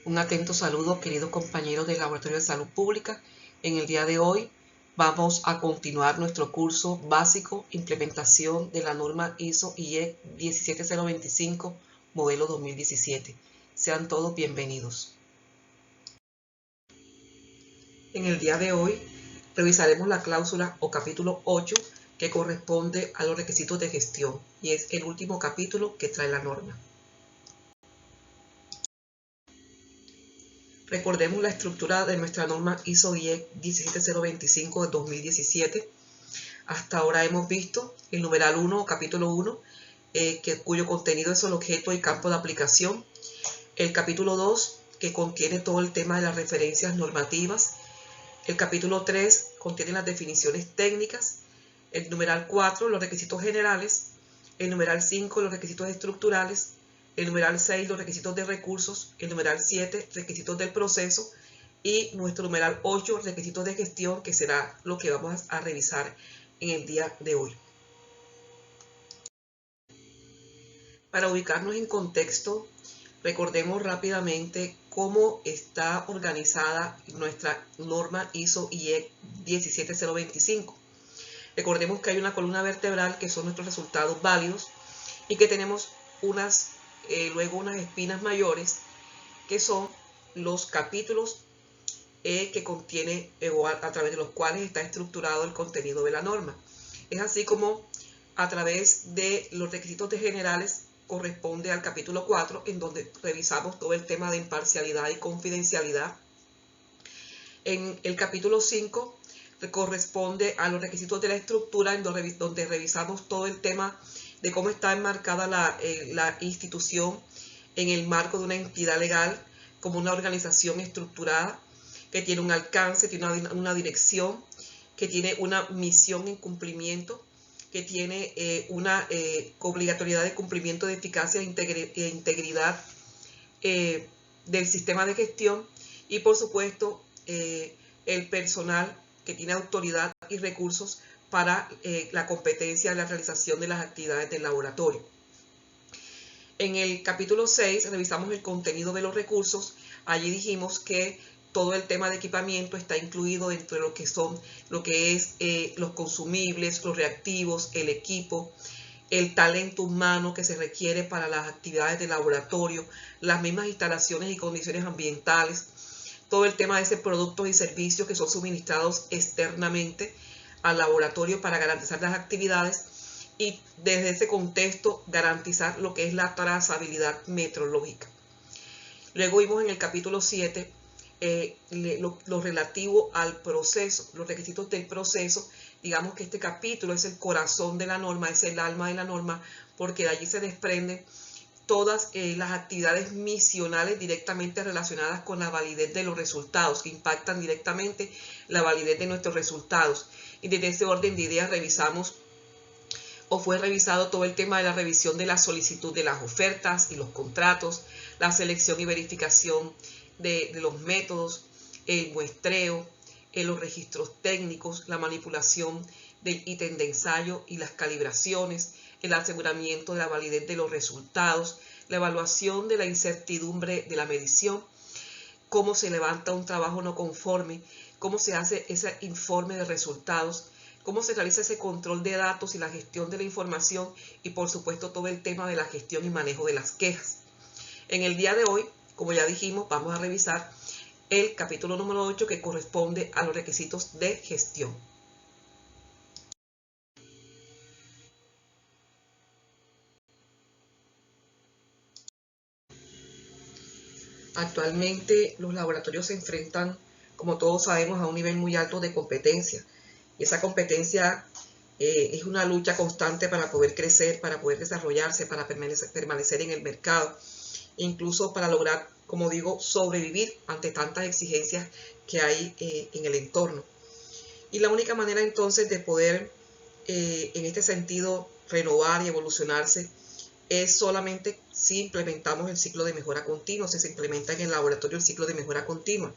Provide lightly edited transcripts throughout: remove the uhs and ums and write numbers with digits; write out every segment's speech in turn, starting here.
Un atento saludo, queridos compañeros del Laboratorio de Salud Pública. En el día de hoy vamos a continuar nuestro curso básico Implementación de la norma ISO/IEC 17025 modelo 2017. Sean todos bienvenidos. En el día de hoy revisaremos la cláusula o capítulo 8 que corresponde a los requisitos de gestión y es el último capítulo que trae la norma. Recordemos la estructura de nuestra norma ISO/IEC 17025 de 2017. Hasta ahora hemos visto el numeral 1 o capítulo 1, cuyo contenido es el objeto y campo de aplicación. El capítulo 2, que contiene todo el tema de las referencias normativas. El capítulo 3 contiene las definiciones técnicas. El numeral 4, los requisitos generales. El numeral 5, los requisitos estructurales. El numeral 6, los requisitos de recursos. El numeral 7, requisitos del proceso. Y nuestro numeral 8, requisitos de gestión, que será lo que vamos a revisar en el día de hoy. Para ubicarnos en contexto, recordemos rápidamente cómo está organizada nuestra norma ISO/IEC 17025. Recordemos que hay una columna vertebral que son nuestros resultados válidos y que tenemos luego unas espinas mayores que son los capítulos que contiene o a través de los cuales está estructurado el contenido de la norma. Es así como a través de los requisitos generales corresponde al capítulo 4, en donde revisamos todo el tema de imparcialidad y confidencialidad. En el capítulo 5 corresponde a los requisitos de la estructura, en donde revisamos todo el tema de cómo está enmarcada la institución en el marco de una entidad legal como una organización estructurada que tiene un alcance, tiene una dirección, que tiene una misión en cumplimiento, que tiene una obligatoriedad de cumplimiento de eficacia e integridad del sistema de gestión y, por supuesto, el personal que tiene autoridad y recursos para la competencia de la realización de las actividades del laboratorio. En el capítulo 6 revisamos el contenido de los recursos. Allí dijimos que todo el tema de equipamiento está incluido dentro de lo que es los consumibles, los reactivos, el equipo, el talento humano que se requiere para las actividades de laboratorio, las mismas instalaciones y condiciones ambientales, todo el tema de ese productos y servicios que son suministrados externamente al laboratorio para garantizar las actividades y desde ese contexto garantizar lo que es la trazabilidad metrológica. Luego vimos en el capítulo 7 lo relativo al proceso, los requisitos del proceso. Digamos que este capítulo es el corazón de la norma, es el alma de la norma, porque de allí se desprenden todas las actividades misionales directamente relacionadas con la validez de los resultados, que impactan directamente la validez de nuestros resultados. Y desde ese orden de ideas revisamos fue revisado todo el tema de la revisión de la solicitud de las ofertas y los contratos, la selección y verificación de los métodos, el muestreo, los registros técnicos, la manipulación del ítem de ensayo y las calibraciones, el aseguramiento de la validez de los resultados, la evaluación de la incertidumbre de la medición, cómo se levanta un trabajo no conforme, cómo se hace ese informe de resultados, cómo se realiza ese control de datos y la gestión de la información y, por supuesto, todo el tema de la gestión y manejo de las quejas. En el día de hoy, como ya dijimos, vamos a revisar el capítulo número 8 que corresponde a los requisitos de gestión. Actualmente los laboratorios se enfrentan, como todos sabemos, a un nivel muy alto de competencia. Y esa competencia es una lucha constante para poder crecer, para poder desarrollarse, para permanecer en el mercado, incluso para lograr, como digo, sobrevivir ante tantas exigencias que hay en el entorno. Y la única manera entonces de poder, en este sentido, renovar y evolucionarse es solamente si implementamos el ciclo de mejora continua, si se implementa en el laboratorio el ciclo de mejora continua.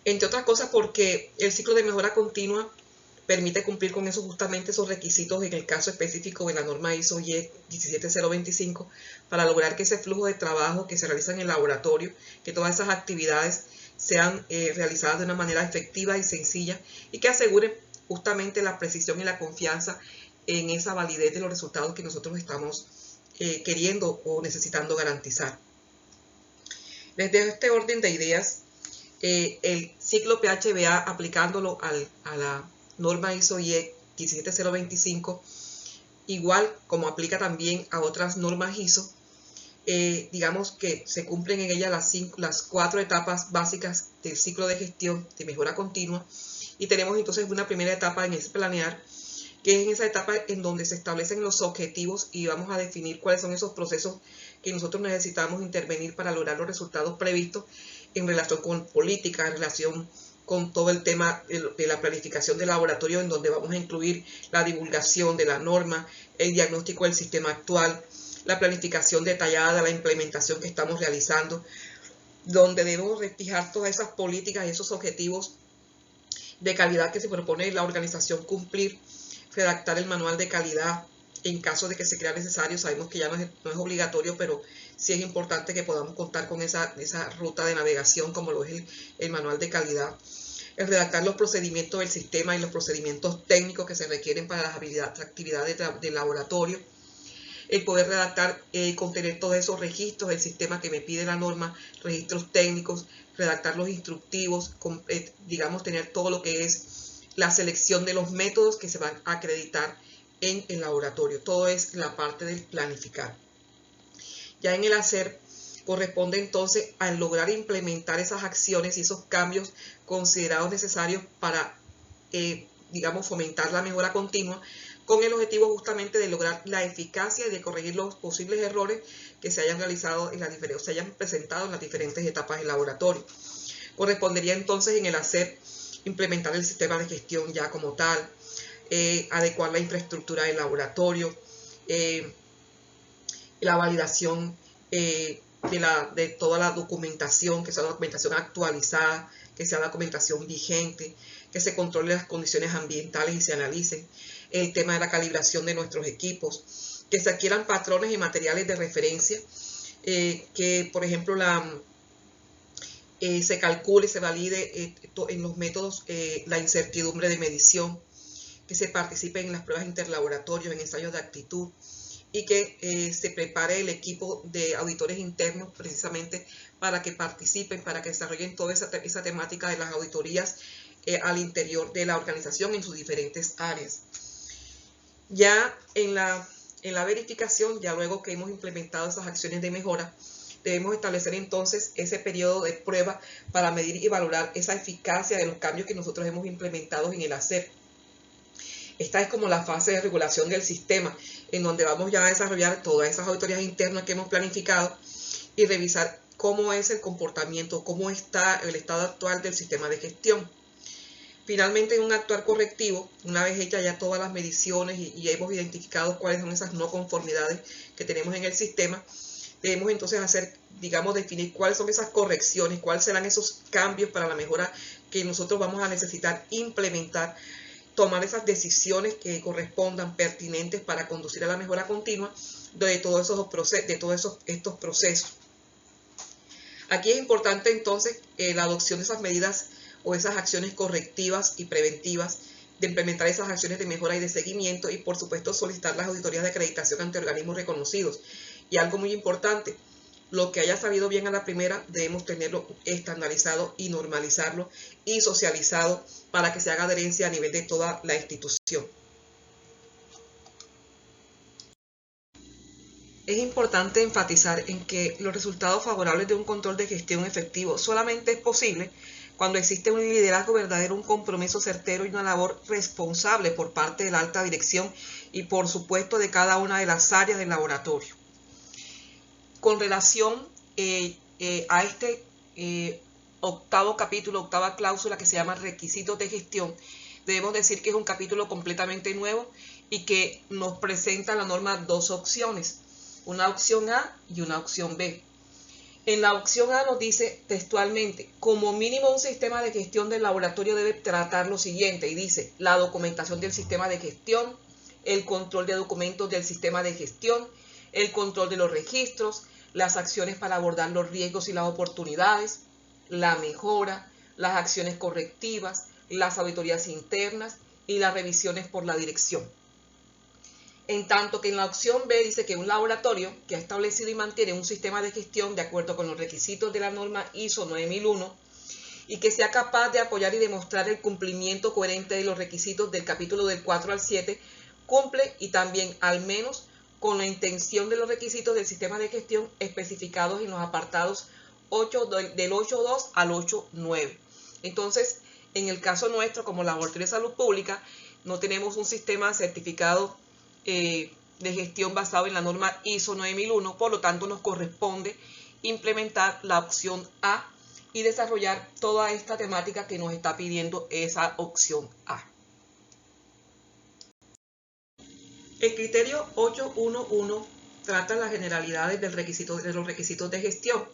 Entre otras cosas porque el ciclo de mejora continua permite cumplir con eso, justamente esos requisitos en el caso específico de la norma ISO IEC 17025, para lograr que ese flujo de trabajo que se realiza en el laboratorio, que todas esas actividades sean realizadas de una manera efectiva y sencilla y que aseguren justamente la precisión y la confianza en esa validez de los resultados que nosotros estamos queriendo o necesitando garantizar. Desde este orden de ideas, el ciclo PHBA aplicándolo a la norma ISO IEC 17025, igual como aplica también a otras normas ISO, digamos que se cumplen en ella las 4 etapas básicas del ciclo de gestión de mejora continua, y tenemos entonces una primera etapa en ese planear, que es en esa etapa en donde se establecen los objetivos y vamos a definir cuáles son esos procesos que nosotros necesitamos intervenir para lograr los resultados previstos en relación con política, en relación con todo el tema de la planificación del laboratorio, en donde vamos a incluir la divulgación de la norma, el diagnóstico del sistema actual, la planificación detallada de la implementación que estamos realizando, donde debemos fijar todas esas políticas y esos objetivos de calidad que se propone la organización cumplir, redactar el manual de calidad en caso de que se crea necesario. Sabemos que ya no es obligatorio, pero sí es importante que podamos contar con esa ruta de navegación como lo es el manual de calidad. El redactar los procedimientos del sistema y los procedimientos técnicos que se requieren para las actividades del laboratorio. El poder redactar, contener todos esos registros del sistema que me pide la norma, registros técnicos, redactar los instructivos, digamos, tener todo lo que es la selección de los métodos que se van a acreditar en el laboratorio. Todo es la parte del planificar. Ya en el hacer corresponde entonces a lograr implementar esas acciones y esos cambios considerados necesarios para, digamos, fomentar la mejora continua, con el objetivo justamente de lograr la eficacia y de corregir los posibles errores que se hayan realizado se hayan presentado en las diferentes etapas del laboratorio. Correspondería entonces en el hacer implementar el sistema de gestión ya como tal, adecuar la infraestructura del laboratorio, la validación de toda la documentación, que sea una documentación actualizada, que sea una documentación vigente, que se controle las condiciones ambientales y se analicen, el tema de la calibración de nuestros equipos, que se adquieran patrones y materiales de referencia, que por ejemplo se calcule, se valide en los métodos la incertidumbre de medición, que se participe en las pruebas interlaboratorios, en ensayos de actitud, y que se prepare el equipo de auditores internos precisamente para que participen, para que desarrollen toda esa temática de las auditorías al interior de la organización en sus diferentes áreas. Ya en la verificación, ya luego que hemos implementado esas acciones de mejora, debemos establecer entonces ese periodo de prueba para medir y valorar esa eficacia de los cambios que nosotros hemos implementado en el hacer. Esta es como la fase de regulación del sistema, en donde vamos ya a desarrollar todas esas auditorías internas que hemos planificado y revisar cómo es el comportamiento, cómo está el estado actual del sistema de gestión. Finalmente, en un actuar correctivo, una vez hechas ya todas las mediciones y hemos identificado cuáles son esas no conformidades que tenemos en el sistema, debemos entonces definir cuáles son esas correcciones, cuáles serán esos cambios para la mejora que nosotros vamos a necesitar implementar, tomar esas decisiones que correspondan pertinentes para conducir a la mejora continua de todos estos procesos. Aquí es importante entonces la adopción de esas medidas o esas acciones correctivas y preventivas, de implementar esas acciones de mejora y de seguimiento, y por supuesto solicitar las auditorías de acreditación ante organismos reconocidos. Y algo muy importante, lo que haya sabido bien a la primera debemos tenerlo estandarizado y normalizarlo y socializado para que se haga adherencia a nivel de toda la institución. Es importante enfatizar en que los resultados favorables de un control de gestión efectivo solamente es posible cuando existe un liderazgo verdadero, un compromiso certero y una labor responsable por parte de la alta dirección y por supuesto de cada una de las áreas del laboratorio. Con relación a este octavo capítulo, octava cláusula que se llama requisitos de gestión, debemos decir que es un capítulo completamente nuevo y que nos presenta la norma dos opciones, una opción A y una opción B. En la opción A nos dice textualmente, como mínimo un sistema de gestión del laboratorio debe tratar lo siguiente, y dice, la documentación del sistema de gestión, el control de documentos del sistema de gestión, el control de los registros, las acciones para abordar los riesgos y las oportunidades, la mejora, las acciones correctivas, las auditorías internas y las revisiones por la dirección. En tanto que en la opción B dice que un laboratorio que ha establecido y mantiene un sistema de gestión de acuerdo con los requisitos de la norma ISO 9001 y que sea capaz de apoyar y demostrar el cumplimiento coherente de los requisitos del capítulo del 4 al 7, cumple y también al menos con la intención de los requisitos del sistema de gestión especificados en los apartados 8, del 8.2 al 8.9. Entonces, en el caso nuestro, como Laboratorio de Salud Pública, no tenemos un sistema certificado de gestión basado en la norma ISO 9001, por lo tanto nos corresponde implementar la opción A y desarrollar toda esta temática que nos está pidiendo esa opción A. El criterio 8.1.1 trata las generalidades de los requisitos de gestión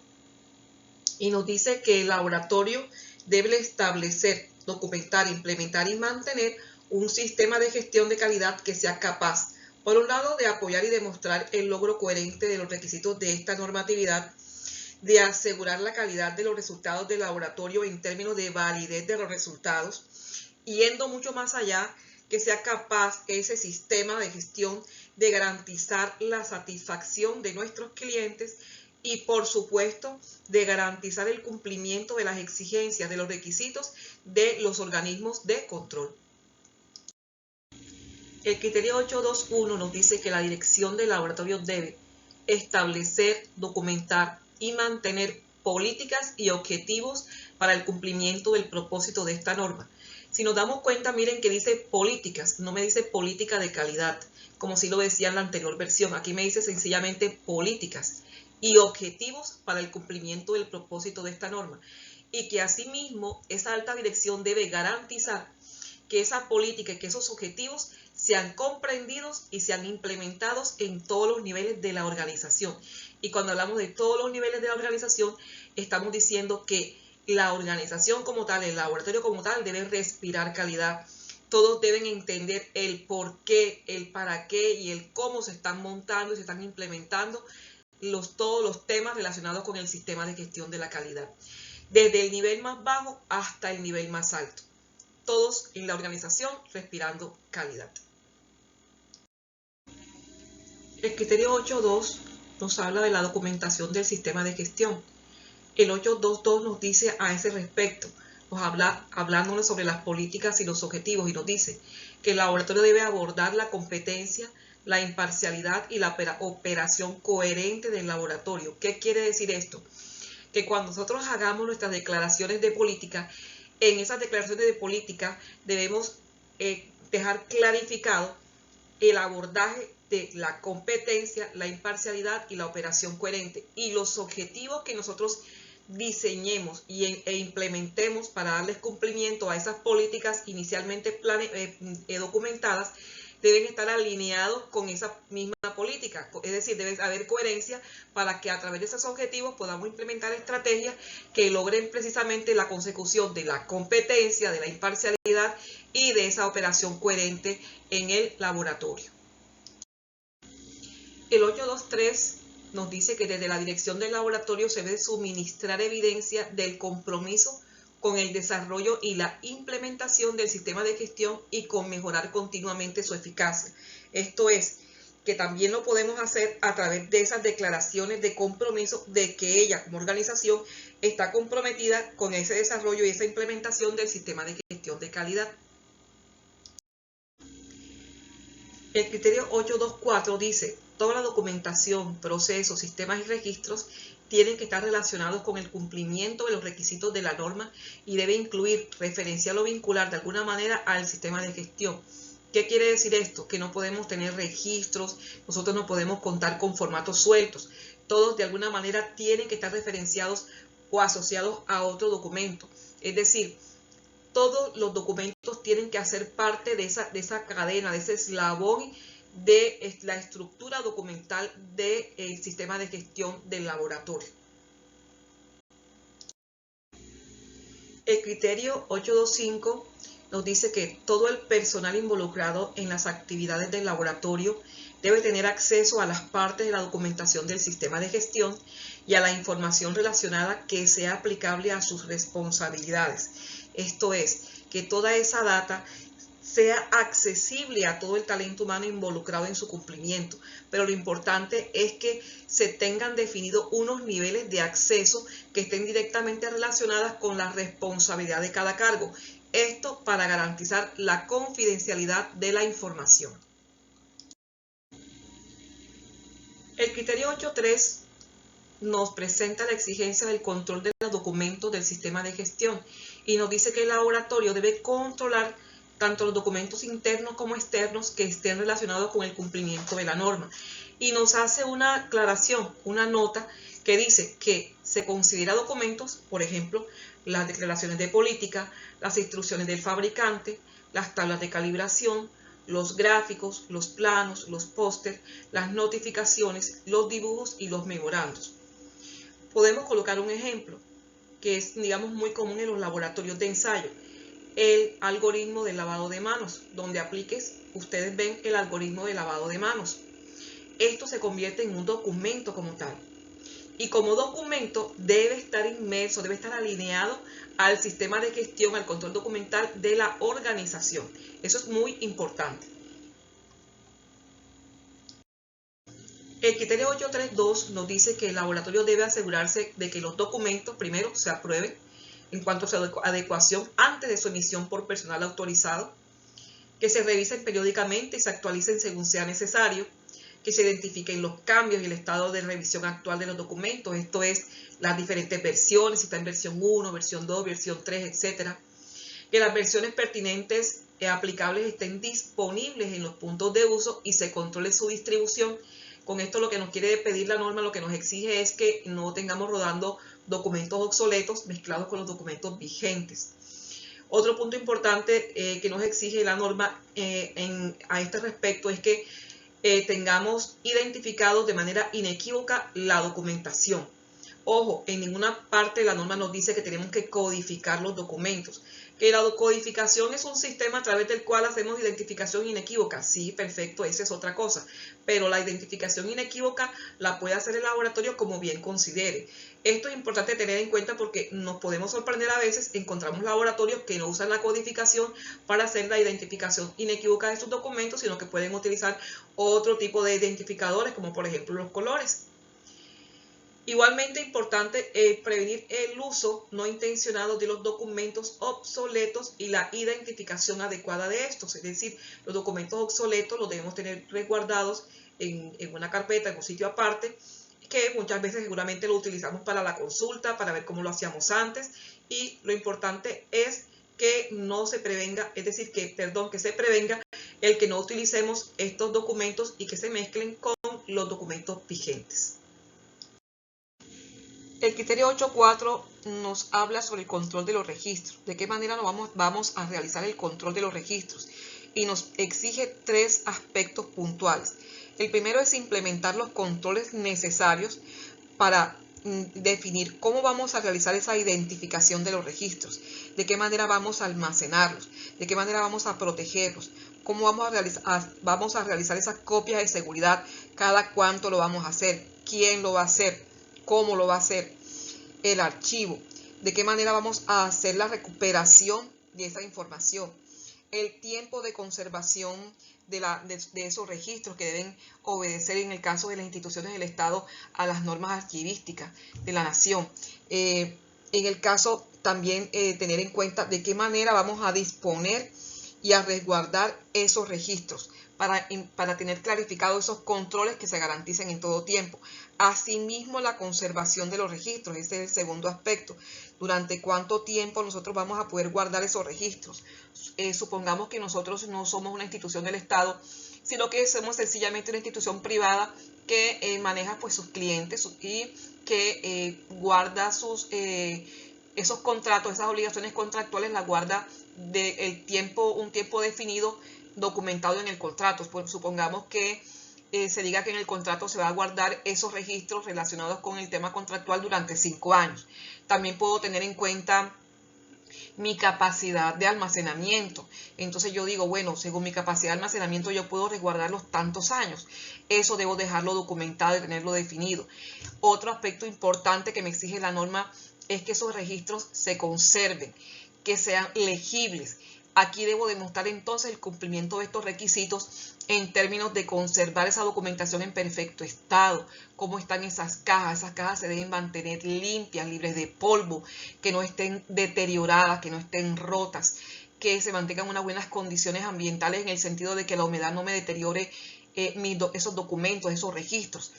y nos dice que el laboratorio debe establecer, documentar, implementar y mantener un sistema de gestión de calidad que sea capaz, por un lado, de apoyar y demostrar el logro coherente de los requisitos de esta normatividad, de asegurar la calidad de los resultados del laboratorio en términos de validez de los resultados, yendo mucho más allá, que sea capaz ese sistema de gestión de garantizar la satisfacción de nuestros clientes y, por supuesto, de garantizar el cumplimiento de las exigencias de los requisitos de los organismos de control. El criterio 8.2.1 nos dice que la dirección del laboratorio debe establecer, documentar y mantener políticas y objetivos para el cumplimiento del propósito de esta norma. Si nos damos cuenta, miren que dice políticas, no me dice política de calidad, como si lo decía en la anterior versión. Aquí me dice sencillamente políticas y objetivos para el cumplimiento del propósito de esta norma. Y que asimismo esa alta dirección debe garantizar que esa política y que esos objetivos sean comprendidos y sean implementados en todos los niveles de la organización. Y cuando hablamos de todos los niveles de la organización, estamos diciendo que la organización como tal, el laboratorio como tal, debe respirar calidad. Todos deben entender el por qué, el para qué y el cómo se están montando y se están implementando todos los temas relacionados con el sistema de gestión de la calidad. Desde el nivel más bajo hasta el nivel más alto. Todos en la organización respirando calidad. El criterio 8.2 nos habla de la documentación del sistema de gestión. El 8.2.2 nos dice a ese respecto, nos habla hablándonos sobre las políticas y los objetivos y nos dice que el laboratorio debe abordar la competencia, la imparcialidad y la operación coherente del laboratorio. ¿Qué quiere decir esto? Que cuando nosotros hagamos nuestras declaraciones de política, en esas declaraciones de política debemos dejar clarificado el abordaje de la competencia, la imparcialidad y la operación coherente y los objetivos que nosotros diseñemos e implementemos para darles cumplimiento a esas políticas inicialmente documentadas deben estar alineados con esa misma política. Es decir, debe haber coherencia para que a través de esos objetivos podamos implementar estrategias que logren precisamente la consecución de la competencia, de la imparcialidad y de esa operación coherente en el laboratorio. El 8.2.3 nos dice que desde la dirección del laboratorio se debe suministrar evidencia del compromiso con el desarrollo y la implementación del sistema de gestión y con mejorar continuamente su eficacia. Esto es, que también lo podemos hacer a través de esas declaraciones de compromiso de que ella como organización está comprometida con ese desarrollo y esa implementación del sistema de gestión de calidad. El criterio 8.2.4 dice, toda la documentación, procesos, sistemas y registros tienen que estar relacionados con el cumplimiento de los requisitos de la norma y debe incluir, referenciar o vincular de alguna manera al sistema de gestión. ¿Qué quiere decir esto? Que no podemos tener registros, nosotros no podemos contar con formatos sueltos. Todos de alguna manera tienen que estar referenciados o asociados a otro documento. Es decir, todos los documentos tienen que hacer parte de esa cadena, de ese eslabón de la estructura documental del sistema de gestión del laboratorio. El criterio 825 nos dice que todo el personal involucrado en las actividades del laboratorio debe tener acceso a las partes de la documentación del sistema de gestión y a la información relacionada que sea aplicable a sus responsabilidades. Esto es, que toda esa data sea accesible a todo el talento humano involucrado en su cumplimiento. Pero lo importante es que se tengan definidos unos niveles de acceso que estén directamente relacionadas con la responsabilidad de cada cargo. Esto para garantizar la confidencialidad de la información. El criterio 8.3 nos presenta la exigencia del control de los documentos del sistema de gestión y nos dice que el laboratorio debe controlar tanto los documentos internos como externos que estén relacionados con el cumplimiento de la norma. Y nos hace una aclaración, una nota que dice que se considera documentos, por ejemplo, las declaraciones de política, las instrucciones del fabricante, las tablas de calibración, los gráficos, los planos, los pósters, las notificaciones, los dibujos y los memorandos. Podemos colocar un ejemplo que es, digamos, muy común en los laboratorios de ensayo. El algoritmo de lavado de manos, donde apliques, ustedes ven el algoritmo de lavado de manos. Esto se convierte en un documento como tal. Y como documento debe estar inmerso, debe estar alineado al sistema de gestión, al control documental de la organización. Eso es muy importante. El criterio 832 nos dice que el laboratorio debe asegurarse de que los documentos primero se aprueben en cuanto a su adecuación antes de su emisión por personal autorizado, que se revisen periódicamente y se actualicen según sea necesario, que se identifiquen los cambios y el estado de revisión actual de los documentos, esto es, las diferentes versiones, si está en versión 1, versión 2, versión 3, etc. Que las versiones pertinentes e aplicables estén disponibles en los puntos de uso y se controle su distribución. Con esto lo que nos quiere pedir la norma, lo que nos exige es que no tengamos rodando documentos obsoletos mezclados con los documentos vigentes. Otro punto importante que nos exige la norma a este respecto es que tengamos identificados de manera inequívoca la documentación. Ojo, en ninguna parte de la norma nos dice que tenemos que codificar los documentos. Que la codificación es un sistema a través del cual hacemos identificación inequívoca. Sí, perfecto, esa es otra cosa. Pero la identificación inequívoca la puede hacer el laboratorio como bien considere. Esto es importante tener en cuenta porque nos podemos sorprender a veces, encontramos laboratorios que no usan la codificación para hacer la identificación inequívoca de sus documentos, sino que pueden utilizar otro tipo de identificadores, como por ejemplo los colores. Igualmente importante prevenir el uso no intencionado de los documentos obsoletos y la identificación adecuada de estos. Es decir, los documentos obsoletos los debemos tener resguardados en una carpeta, en un sitio aparte, que muchas veces seguramente lo utilizamos para la consulta, para ver cómo lo hacíamos antes. Y lo importante es que no se prevenga, es decir, que se prevenga el que no utilicemos estos documentos y que se mezclen con los documentos vigentes. El criterio 8.4 nos habla sobre el control de los registros. ¿De qué manera vamos a realizar el control de los registros? Y nos exige 3 aspectos puntuales. El primero es implementar los controles necesarios para definir cómo vamos a realizar esa identificación de los registros, de qué manera vamos a almacenarlos, de qué manera vamos a protegerlos, cómo vamos a realizar esas copias de seguridad, cada cuánto lo vamos a hacer, quién lo va a hacer, cómo lo va a hacer, el archivo, de qué manera vamos a hacer la recuperación de esa información, el tiempo de conservación de esos registros que deben obedecer en el caso de las instituciones del Estado a las normas archivísticas de la nación. En el caso también tener en cuenta de qué manera vamos a disponer y a resguardar esos registros para tener clarificados esos controles que se garanticen en todo tiempo. Asimismo, la conservación de los registros, ese es el segundo aspecto. ¿Durante cuánto tiempo nosotros vamos a poder guardar esos registros? Supongamos que nosotros no somos una institución del Estado, sino que somos sencillamente una institución privada que maneja pues sus clientes y que guarda esos contratos, esas obligaciones contractuales, las guarda un tiempo definido documentado en el contrato. Pues supongamos que se diga que en el contrato se va a guardar esos registros relacionados con el tema contractual durante 5 años. También puedo tener en cuenta mi capacidad de almacenamiento. Entonces yo digo, bueno, según mi capacidad de almacenamiento yo puedo resguardarlos tantos años. Eso debo dejarlo documentado y tenerlo definido. Otro aspecto importante que me exige la norma es que esos registros se conserven, que sean legibles. Aquí debo demostrar entonces el cumplimiento de estos requisitos en términos de conservar esa documentación en perfecto estado, cómo están esas cajas se deben mantener limpias, libres de polvo, que no estén deterioradas, que no estén rotas, que se mantengan unas buenas condiciones ambientales en el sentido de que la humedad no me deteriore esos documentos, esos registros.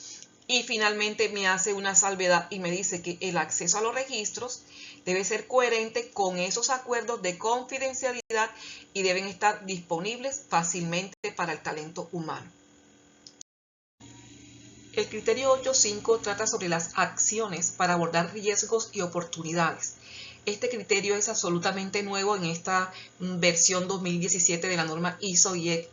Y finalmente me hace una salvedad y me dice que el acceso a los registros debe ser coherente con esos acuerdos de confidencialidad y deben estar disponibles fácilmente para el talento humano. El criterio 8.5 trata sobre las acciones para abordar riesgos y oportunidades. Este criterio es absolutamente nuevo en esta versión 2017 de la norma ISO/IEC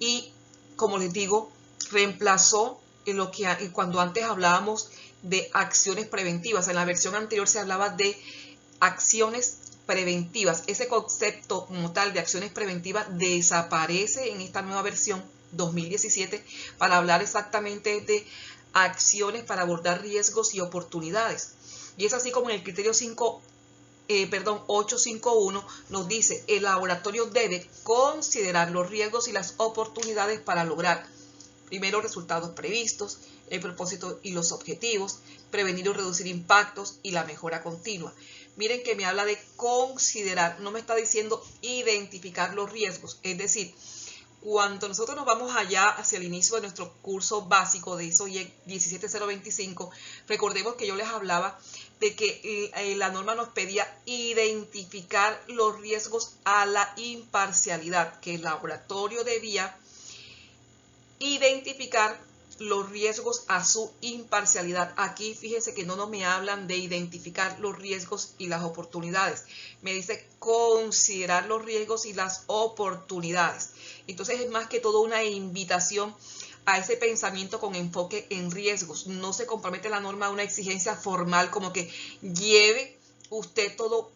y, como les digo, reemplazó lo que cuando antes hablábamos de acciones preventivas. En la versión anterior se hablaba de acciones preventivas. Ese concepto como tal de acciones preventivas desaparece en esta nueva versión 2017 para hablar exactamente de acciones para abordar riesgos y oportunidades. Y es así como en el criterio 8.5.1 nos dice: el laboratorio debe considerar los riesgos y las oportunidades para lograr primero resultados previstos, el propósito y los objetivos, prevenir o reducir impactos y la mejora continua. Miren que me habla de considerar, no me está diciendo identificar los riesgos. Es decir, cuando nosotros nos vamos allá hacia el inicio de nuestro curso básico de ISO/IEC 17025, recordemos que yo les hablaba de que la norma nos pedía identificar los riesgos a la imparcialidad, que el laboratorio debía identificar los riesgos a su imparcialidad. Aquí fíjense que no me hablan de identificar los riesgos y las oportunidades. Me dice considerar los riesgos y las oportunidades. Entonces es más que todo una invitación a ese pensamiento con enfoque en riesgos. No se compromete la norma a una exigencia formal como que lleve usted todo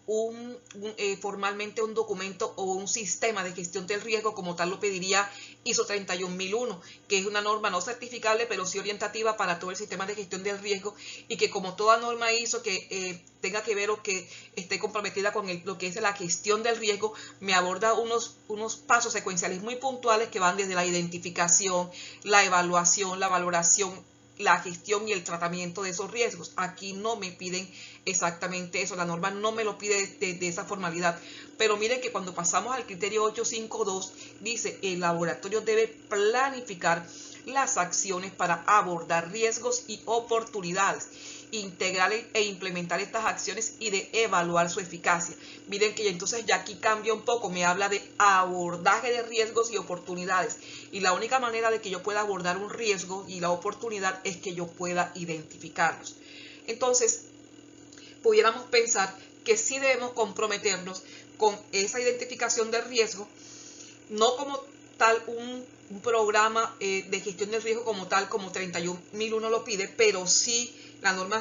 formalmente un documento o un sistema de gestión del riesgo como tal lo pediría ISO 31001, que es una norma no certificable pero sí orientativa para todo el sistema de gestión del riesgo, y que como toda norma ISO que tenga que ver o que esté comprometida con lo que es la gestión del riesgo, me aborda unos pasos secuenciales muy puntuales que van desde la identificación, la evaluación, la valoración, la gestión y el tratamiento de esos riesgos. Aquí no me piden exactamente eso, la norma no me lo pide de esa formalidad. Pero miren que cuando pasamos al criterio 8.5.2 dice: el laboratorio debe planificar las acciones para abordar riesgos y oportunidades, integrar e implementar estas acciones y de evaluar su eficacia. Miren que entonces ya aquí cambia un poco, me habla de abordaje de riesgos y oportunidades, y la única manera de que yo pueda abordar un riesgo y la oportunidad es que yo pueda identificarlos. Entonces pudiéramos pensar que sí debemos comprometernos con esa identificación del riesgo, no como tal un programa de gestión del riesgo como tal, como 31001 lo pide, pero sí la norma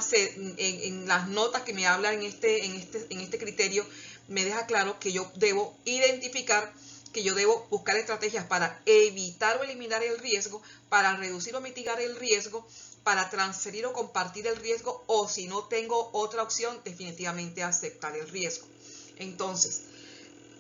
en las notas que me habla en este criterio me deja claro que yo debo identificar, que yo debo buscar estrategias para evitar o eliminar el riesgo, para reducir o mitigar el riesgo, para transferir o compartir el riesgo, o si no tengo otra opción, definitivamente aceptar el riesgo. Entonces,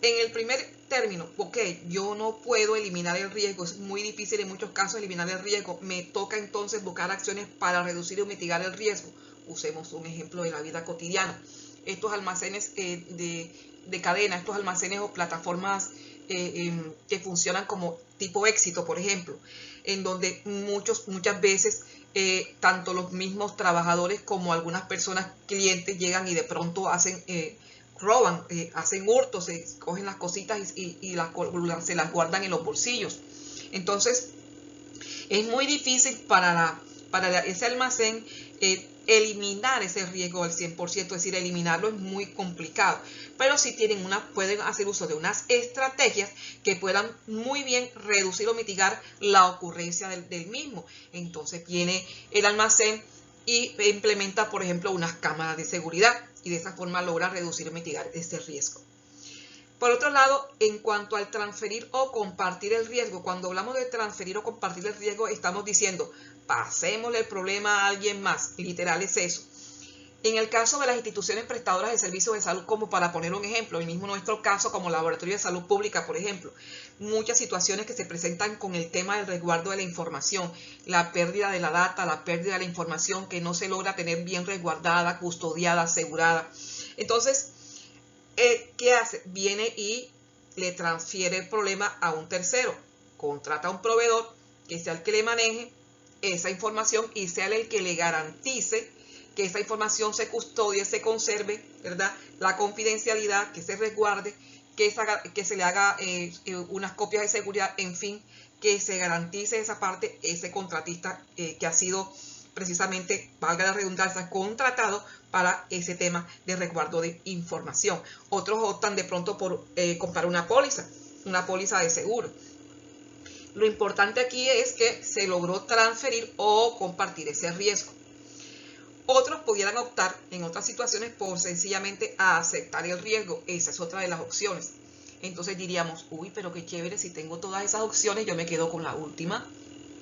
en el primer término, ok, yo no puedo eliminar el riesgo, es muy difícil en muchos casos eliminar el riesgo, me toca entonces buscar acciones para reducir o mitigar el riesgo. Usemos un ejemplo de la vida cotidiana. Estos almacenes de cadena, estos almacenes o plataformas que funcionan como tipo éxito, por ejemplo, en donde muchas veces tanto los mismos trabajadores como algunas personas, clientes, llegan y de pronto roban, hacen hurtos, se cogen las cositas y se las guardan en los bolsillos. Entonces es muy difícil para ese almacén eliminar ese riesgo al 100%, es decir, eliminarlo es muy complicado, pero sí pueden hacer uso de unas estrategias que puedan muy bien reducir o mitigar la ocurrencia del mismo. Entonces viene el almacén y implementa, por ejemplo, unas cámaras de seguridad, y de esa forma logra reducir o mitigar este riesgo. Por otro lado, en cuanto al transferir o compartir el riesgo, cuando hablamos de transferir o compartir el riesgo, estamos diciendo, pasémosle el problema a alguien más. Literal es eso. En el caso de las instituciones prestadoras de servicios de salud, como para poner un ejemplo, el mismo nuestro caso como laboratorio de salud pública, por ejemplo, muchas situaciones que se presentan con el tema del resguardo de la información, la pérdida de la data, la pérdida de la información que no se logra tener bien resguardada, custodiada, asegurada. Entonces, ¿qué hace? Viene y le transfiere el problema a un tercero, contrata a un proveedor que sea el que le maneje esa información y sea el que le garantice que esa información se custodie, se conserve, ¿verdad? La confidencialidad, que se resguarde, que se le haga unas copias de seguridad, en fin, que se garantice esa parte, ese contratista que ha sido precisamente, valga la redundancia, contratado para ese tema de resguardo de información. Otros optan de pronto por comprar una póliza de seguro. Lo importante aquí es que se logró transferir o compartir ese riesgo. Otros pudieran optar en otras situaciones por sencillamente a aceptar el riesgo. Esa es otra de las opciones. Entonces diríamos, uy, pero qué chévere, si tengo todas esas opciones, yo me quedo con la última.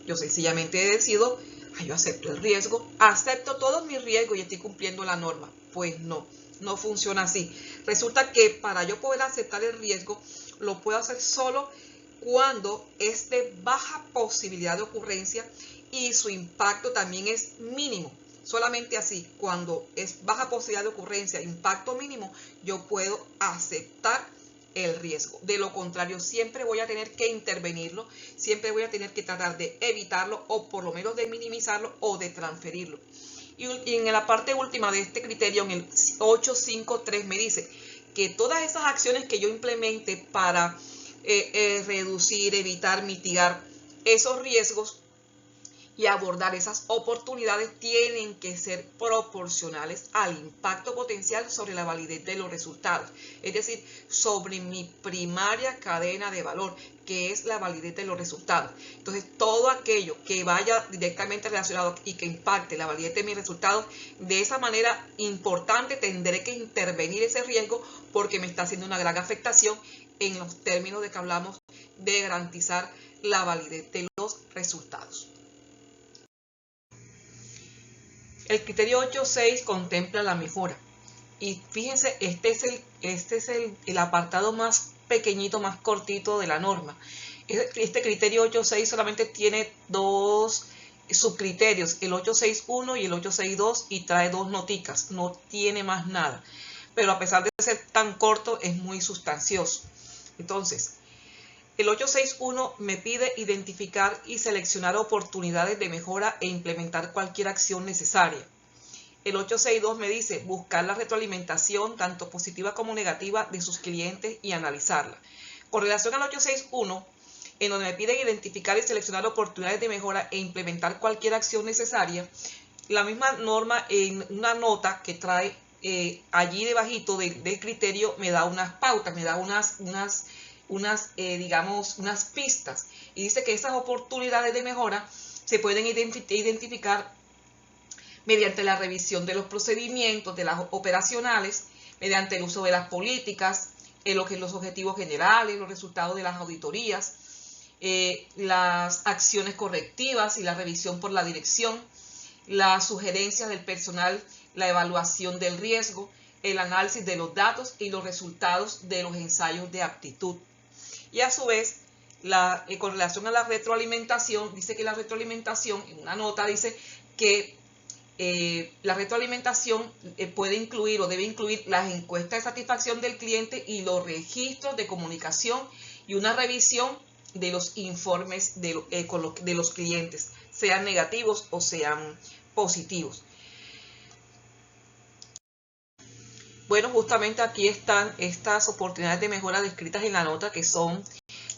Yo sencillamente decido, yo acepto el riesgo, acepto todos mis riesgos y estoy cumpliendo la norma. Pues no, no funciona así. Resulta que para yo poder aceptar el riesgo, lo puedo hacer solo cuando es de baja posibilidad de ocurrencia y su impacto también es mínimo. Solamente así, cuando es baja posibilidad de ocurrencia, impacto mínimo, yo puedo aceptar el riesgo. De lo contrario, siempre voy a tener que intervenirlo, siempre voy a tener que tratar de evitarlo o por lo menos de minimizarlo o de transferirlo. Y en la parte última de este criterio, en el 853, me dice que todas esas acciones que yo implemente para reducir, evitar, mitigar esos riesgos y abordar esas oportunidades tienen que ser proporcionales al impacto potencial sobre la validez de los resultados. Es decir, sobre mi primaria cadena de valor, que es la validez de los resultados. Entonces, todo aquello que vaya directamente relacionado y que impacte la validez de mis resultados, de esa manera importante tendré que intervenir ese riesgo porque me está haciendo una gran afectación en los términos de que hablamos de garantizar la validez de los resultados. El criterio 8.6 contempla la mejora. Y fíjense, este es el apartado más pequeñito, más cortito de la norma. Este criterio 8.6 solamente tiene dos subcriterios, el 8.6.1 y el 8.6.2, y trae dos noticas, no tiene más nada. Pero a pesar de ser tan corto, es muy sustancioso. Entonces, el 8.6.1 me pide identificar y seleccionar oportunidades de mejora e implementar cualquier acción necesaria. El 8.6.2 me dice buscar la retroalimentación, tanto positiva como negativa, de sus clientes y analizarla. Con relación al 8.6.1, en donde me piden identificar y seleccionar oportunidades de mejora e implementar cualquier acción necesaria, la misma norma en una nota que trae allí debajito del criterio me da unas pautas, me da unas pistas, y dice que esas oportunidades de mejora se pueden identificar mediante la revisión de los procedimientos, de las operacionales, mediante el uso de las políticas, los objetivos generales, los resultados de las auditorías, las acciones correctivas y la revisión por la dirección, las sugerencias del personal, la evaluación del riesgo, el análisis de los datos y los resultados de los ensayos de aptitud. Y a su vez, con relación a la retroalimentación, dice que la retroalimentación, en una nota dice que la retroalimentación puede incluir o debe incluir las encuestas de satisfacción del cliente y los registros de comunicación y una revisión de los informes de los clientes, sean negativos o sean positivos. Bueno, justamente aquí están estas oportunidades de mejora descritas en la nota, que son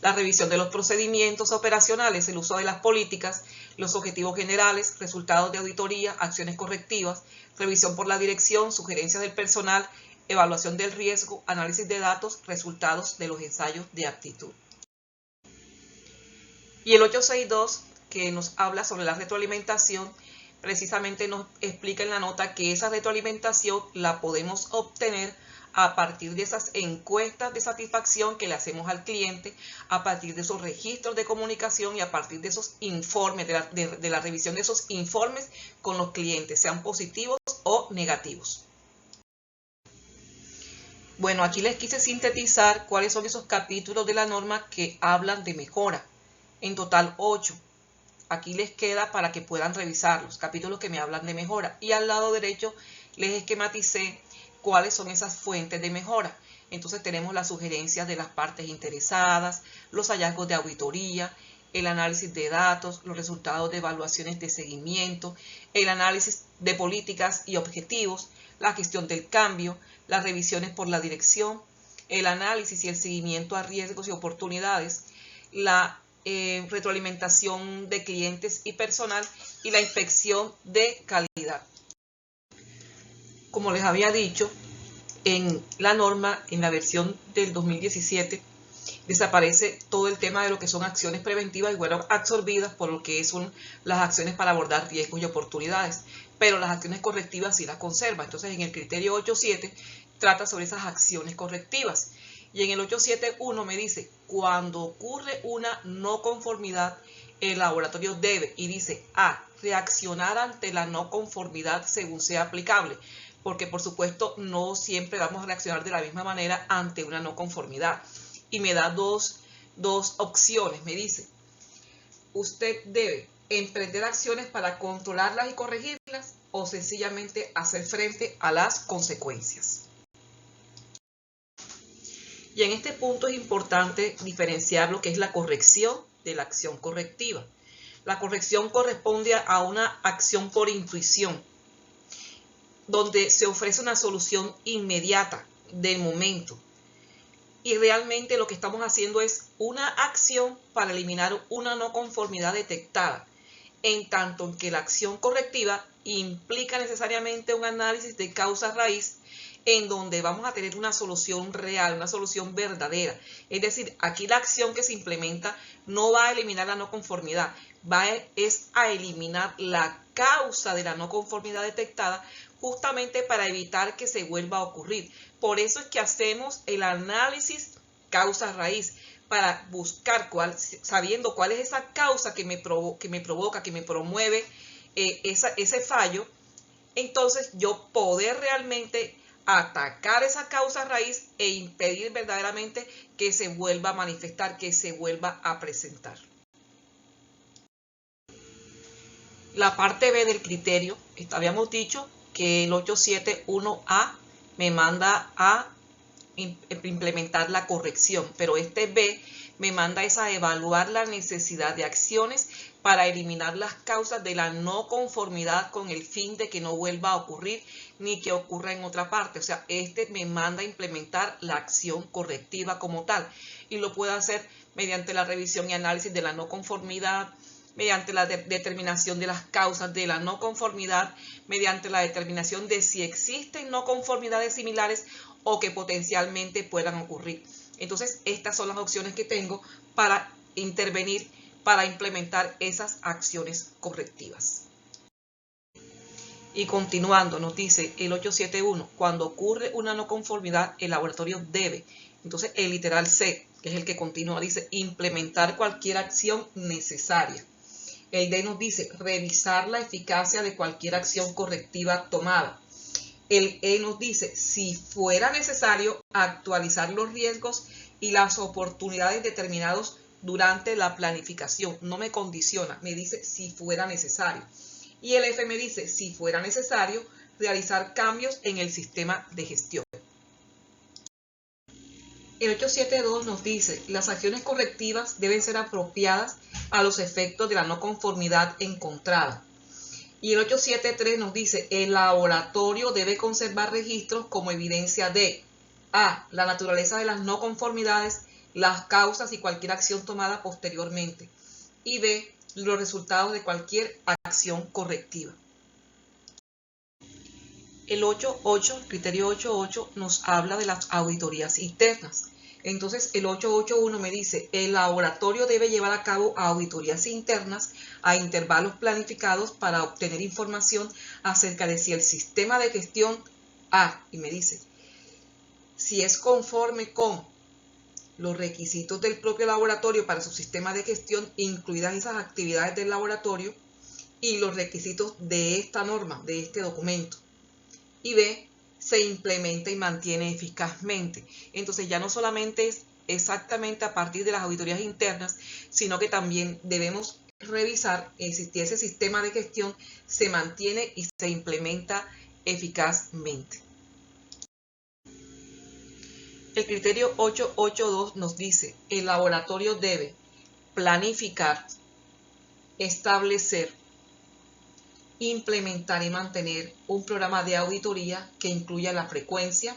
la revisión de los procedimientos operacionales, el uso de las políticas, los objetivos generales, resultados de auditoría, acciones correctivas, revisión por la dirección, sugerencias del personal, evaluación del riesgo, análisis de datos, resultados de los ensayos de aptitud. Y el 8.6.2, que nos habla sobre la retroalimentación, precisamente nos explica en la nota que esa retroalimentación la podemos obtener a partir de esas encuestas de satisfacción que le hacemos al cliente, a partir de esos registros de comunicación y a partir de esos informes, de la revisión de esos informes con los clientes, sean positivos o negativos. Bueno, aquí les quise sintetizar cuáles son esos capítulos de la norma que hablan de mejora. En total 8. Aquí les queda para que puedan revisar los capítulos que me hablan de mejora. Y al lado derecho les esquematicé cuáles son esas fuentes de mejora. Entonces tenemos las sugerencias de las partes interesadas, los hallazgos de auditoría, el análisis de datos, los resultados de evaluaciones de seguimiento, el análisis de políticas y objetivos, la gestión del cambio, las revisiones por la dirección, el análisis y el seguimiento a riesgos y oportunidades, la retroalimentación de clientes y personal y la inspección de calidad. Como les había dicho, en la norma, en la versión del 2017, desaparece todo el tema de lo que son acciones preventivas y fueron absorbidas por lo que son las acciones para abordar riesgos y oportunidades, pero las acciones correctivas sí las conserva. Entonces, en el criterio 8.7 trata sobre esas acciones correctivas. Y en el 8.7.1 me dice, cuando ocurre una no conformidad, el laboratorio debe, y dice A, reaccionar ante la no conformidad según sea aplicable, porque por supuesto no siempre vamos a reaccionar de la misma manera ante una no conformidad. Y me da dos opciones, me dice, usted debe emprender acciones para controlarlas y corregirlas o sencillamente hacer frente a las consecuencias. Y en este punto es importante diferenciar lo que es la corrección de la acción correctiva. La corrección corresponde a una acción por intuición, donde se ofrece una solución inmediata, del momento. Y realmente lo que estamos haciendo es una acción para eliminar una no conformidad detectada, en tanto que la acción correctiva implica necesariamente un análisis de causa raíz en donde vamos a tener una solución real, una solución verdadera. Es decir, aquí la acción que se implementa no va a eliminar la no conformidad, es a eliminar la causa de la no conformidad detectada, justamente para evitar que se vuelva a ocurrir. Por eso es que hacemos el análisis causa raíz, para buscar sabiendo cuál es esa causa que me provoca, que me promueve ese fallo, entonces yo poder realmente atacar esa causa raíz e impedir verdaderamente que se vuelva a manifestar, que se vuelva a presentar. La parte B del criterio, habíamos dicho que el 8.7.1a me manda a implementar la corrección, pero este B me manda a evaluar la necesidad de acciones para eliminar las causas de la no conformidad con el fin de que no vuelva a ocurrir ni que ocurra en otra parte. O sea, este me manda a implementar la acción correctiva como tal y lo puedo hacer mediante la revisión y análisis de la no conformidad, mediante la determinación de las causas de la no conformidad, mediante la determinación de si existen no conformidades similares o que potencialmente puedan ocurrir. Entonces, estas son las opciones que tengo para intervenir, para implementar esas acciones correctivas. Y continuando, nos dice el 8.7.1, cuando ocurre una no conformidad, el laboratorio debe. Entonces, el literal C, que es el que continúa, dice implementar cualquier acción necesaria. El D nos dice revisar la eficacia de cualquier acción correctiva tomada. El E nos dice, si fuera necesario, actualizar los riesgos y las oportunidades determinados durante la planificación. No me condiciona, me dice si fuera necesario. Y el F me dice, si fuera necesario, realizar cambios en el sistema de gestión. El 8.7.2 nos dice, las acciones correctivas deben ser apropiadas a los efectos de la no conformidad encontrada. Y el 8.7.3 nos dice, el laboratorio debe conservar registros como evidencia de A, la naturaleza de las no conformidades, las causas y cualquier acción tomada posteriormente. Y B, los resultados de cualquier acción correctiva. El 8.8, el criterio 8.8 nos habla de las auditorías internas. Entonces el 881 me dice, el laboratorio debe llevar a cabo auditorías internas a intervalos planificados para obtener información acerca de si el sistema de gestión y me dice, si es conforme con los requisitos del propio laboratorio para su sistema de gestión, incluidas esas actividades del laboratorio y los requisitos de esta norma, de este documento. Y B, se implementa y mantiene eficazmente. Entonces ya no solamente es exactamente a partir de las auditorías internas, sino que también debemos revisar si ese sistema de gestión se mantiene y se implementa eficazmente. El criterio 882 nos dice, el laboratorio debe planificar, establecer, implementar y mantener un programa de auditoría que incluya la frecuencia,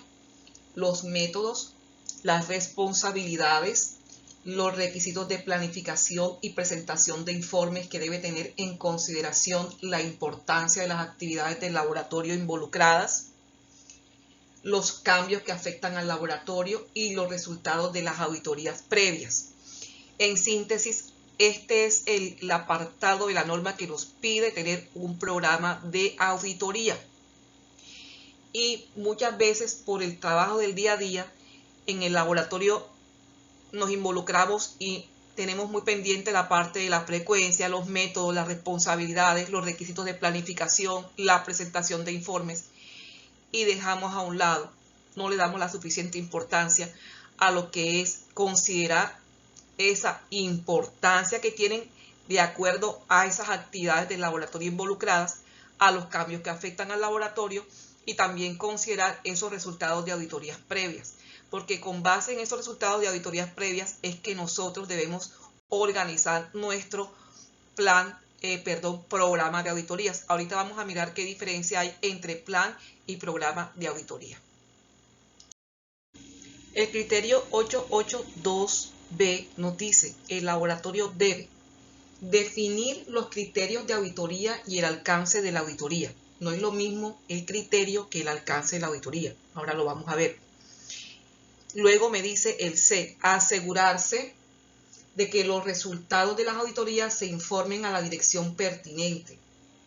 los métodos, las responsabilidades, los requisitos de planificación y presentación de informes que debe tener en consideración la importancia de las actividades del laboratorio involucradas, los cambios que afectan al laboratorio y los resultados de las auditorías previas. En síntesis, este es el apartado de la norma que nos pide tener un programa de auditoría. Y muchas veces por el trabajo del día a día en el laboratorio nos involucramos y tenemos muy pendiente la parte de la frecuencia, los métodos, las responsabilidades, los requisitos de planificación, la presentación de informes y dejamos a un lado, no le damos la suficiente importancia a lo que es considerar esa importancia que tienen de acuerdo a esas actividades del laboratorio involucradas, a los cambios que afectan al laboratorio y también considerar esos resultados de auditorías previas, porque con base en esos resultados de auditorías previas es que nosotros debemos organizar nuestro programa de auditorías. Ahorita vamos a mirar qué diferencia hay entre plan y programa de auditoría. El criterio 882B nos dice, el laboratorio debe definir los criterios de auditoría y el alcance de la auditoría. No es lo mismo el criterio que el alcance de la auditoría. Ahora lo vamos a ver. Luego me dice el C, asegurarse de que los resultados de las auditorías se informen a la dirección pertinente.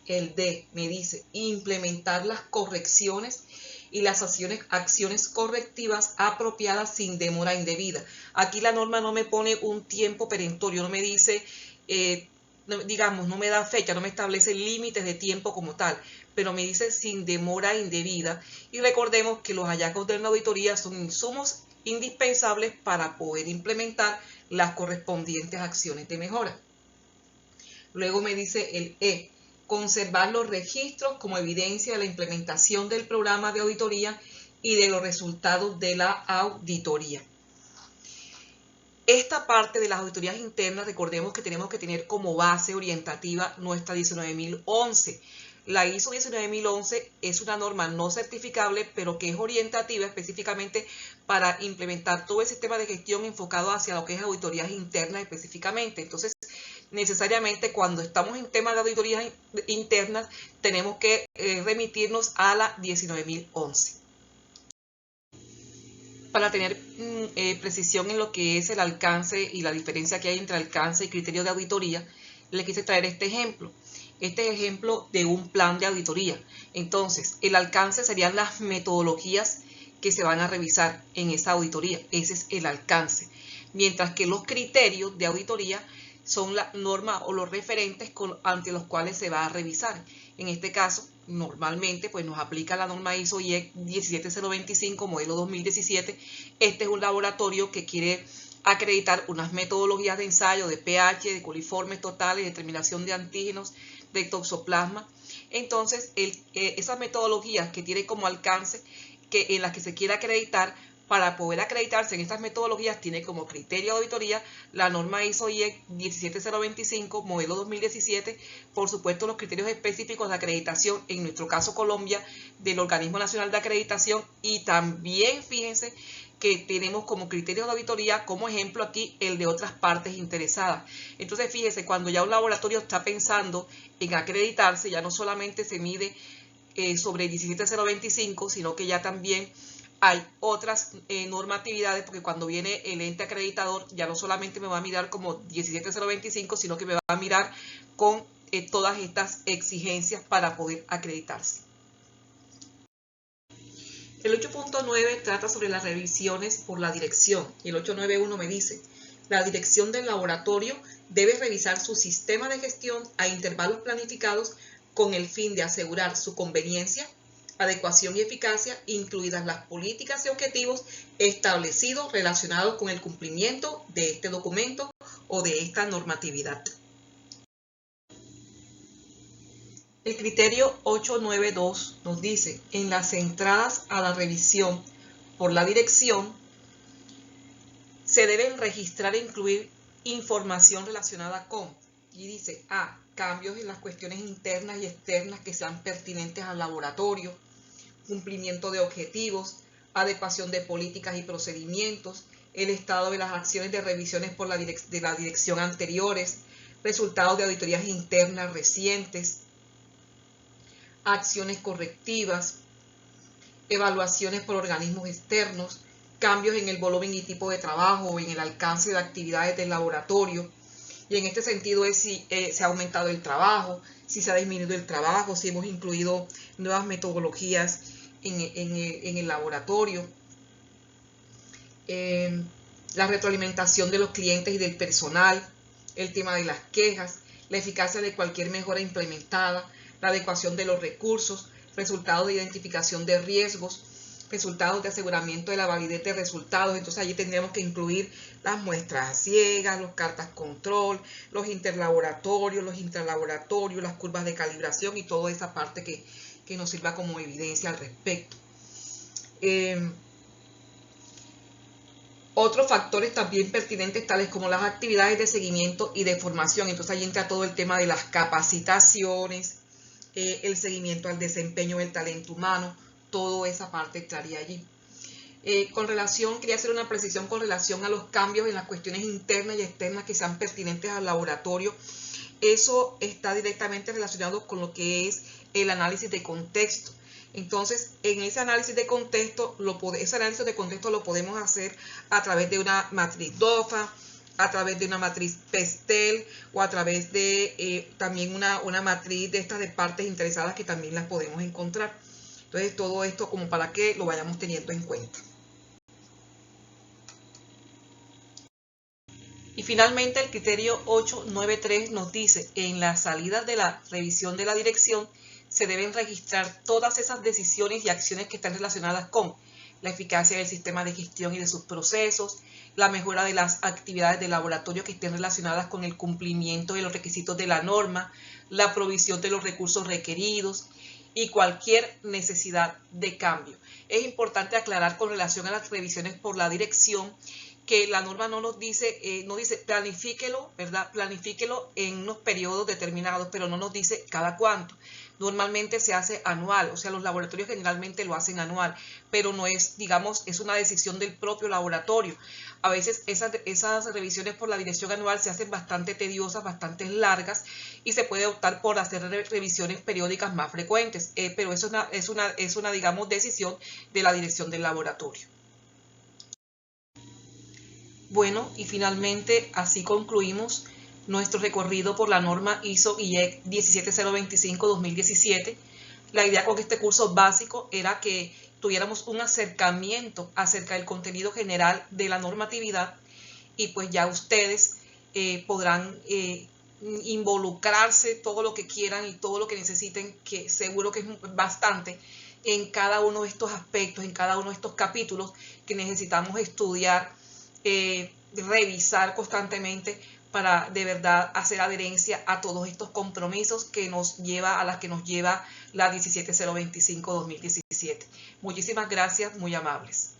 El D me dice implementar las correcciones y las acciones correctivas apropiadas sin demora indebida. Aquí la norma no me pone un tiempo perentorio, no me dice, no me da fecha, no me establece límites de tiempo como tal, pero me dice sin demora indebida. Y recordemos que los hallazgos de una auditoría son insumos indispensables para poder implementar las correspondientes acciones de mejora. Luego me dice el E, conservar los registros como evidencia de la implementación del programa de auditoría y de los resultados de la auditoría. Esta parte de las auditorías internas, recordemos que tenemos que tener como base orientativa nuestra 19011. La ISO 19011 es una norma no certificable, pero que es orientativa específicamente para implementar todo el sistema de gestión enfocado hacia lo que es auditorías internas específicamente. Entonces, necesariamente cuando estamos en temas de auditorías internas, tenemos que remitirnos a la 19011. Para tener precisión en lo que es el alcance y la diferencia que hay entre alcance y criterio de auditoría, les quise traer este ejemplo. Este es ejemplo de un plan de auditoría. Entonces, el alcance serían las metodologías que se van a revisar en esa auditoría. Ese es el alcance. Mientras que los criterios de auditoría son la norma o los referentes ante los cuales se va a revisar. En este caso, normalmente pues nos aplica la norma ISO IEC 17025 modelo 2017. Este es un laboratorio que quiere acreditar unas metodologías de ensayo de pH, de coliformes totales, determinación de antígenos, de toxoplasma. Entonces, esas metodologías que tiene como alcance en las que se quiere acreditar, para poder acreditarse en estas metodologías, tiene como criterio de auditoría la norma ISO IEC 17025 modelo 2017, por supuesto los criterios específicos de acreditación, en nuestro caso Colombia, del Organismo Nacional de Acreditación, y también fíjense que tenemos como criterio de auditoría, como ejemplo aquí, el de otras partes interesadas. Entonces fíjense, cuando ya un laboratorio está pensando en acreditarse, ya no solamente se mide sobre 17025, sino que ya también hay otras normatividades, porque cuando viene el ente acreditador ya no solamente me va a mirar como 17025, sino que me va a mirar con todas estas exigencias para poder acreditarse. El 8.9 trata sobre las revisiones por la dirección y el 891 me dice: la dirección del laboratorio debe revisar su sistema de gestión a intervalos planificados con el fin de asegurar su conveniencia, adecuación y eficacia, incluidas las políticas y objetivos establecidos relacionados con el cumplimiento de este documento o de esta normatividad. El criterio 892 nos dice: en las entradas a la revisión por la dirección se deben registrar e incluir información relacionada con, y dice A, cambios en las cuestiones internas y externas que sean pertinentes al laboratorio, cumplimiento de objetivos, adecuación de políticas y procedimientos, el estado de las acciones de revisiones por la dirección anteriores, resultados de auditorías internas recientes, acciones correctivas, evaluaciones por organismos externos, cambios en el volumen y tipo de trabajo o en el alcance de actividades del laboratorio. Y en este sentido es si se ha aumentado el trabajo, si se ha disminuido el trabajo, si hemos incluido nuevas metodologías en el laboratorio. La retroalimentación de los clientes y del personal, el tema de las quejas, la eficacia de cualquier mejora implementada, la adecuación de los recursos, resultados de identificación de riesgos, resultados de aseguramiento de la validez de resultados. Entonces allí tendríamos que incluir las muestras a ciegas, las cartas control, los interlaboratorios, los intralaboratorios, las curvas de calibración y toda esa parte que nos sirva como evidencia al respecto. Otros factores también pertinentes, tales como las actividades de seguimiento y de formación. Entonces ahí entra todo el tema de las capacitaciones, el seguimiento al desempeño del talento humano, toda esa parte estaría allí. Quería hacer una precisión con relación a los cambios en las cuestiones internas y externas que sean pertinentes al laboratorio. Eso está directamente relacionado con lo que es el análisis de contexto. Entonces, en ese análisis de contexto lo podemos hacer a través de una matriz DOFA, a través de una matriz PESTEL o a través de también una matriz de estas de partes interesadas que también las podemos encontrar. Entonces, todo esto como para que lo vayamos teniendo en cuenta. Y finalmente el criterio 893 nos dice: en las salidas de la revisión de la dirección se deben registrar todas esas decisiones y acciones que están relacionadas con la eficacia del sistema de gestión y de sus procesos, la mejora de las actividades de laboratorio que estén relacionadas con el cumplimiento de los requisitos de la norma, la provisión de los recursos requeridos y cualquier necesidad de cambio. Es importante aclarar con relación a las revisiones por la dirección que la norma no nos dice, no dice planifíquelo, ¿verdad? Planifíquelo en unos periodos determinados, pero no nos dice cada cuánto. Normalmente se hace anual, o sea, los laboratorios generalmente lo hacen anual, pero no es, digamos, es una decisión del propio laboratorio. A veces esas revisiones por la dirección anual se hacen bastante tediosas, bastante largas, y se puede optar por hacer revisiones periódicas más frecuentes, pero eso es una, digamos, decisión de la dirección del laboratorio. Bueno, y finalmente así concluimos nuestro recorrido por la norma ISO/IEC 17025-2017. La idea con este curso básico era que tuviéramos un acercamiento acerca del contenido general de la normatividad y pues ya ustedes podrán involucrarse todo lo que quieran y todo lo que necesiten, que seguro que es bastante, en cada uno de estos aspectos, en cada uno de estos capítulos que necesitamos estudiar, revisar constantemente para de verdad hacer adherencia a todos estos compromisos a las que nos lleva la 17025-2017. Muchísimas gracias, muy amables.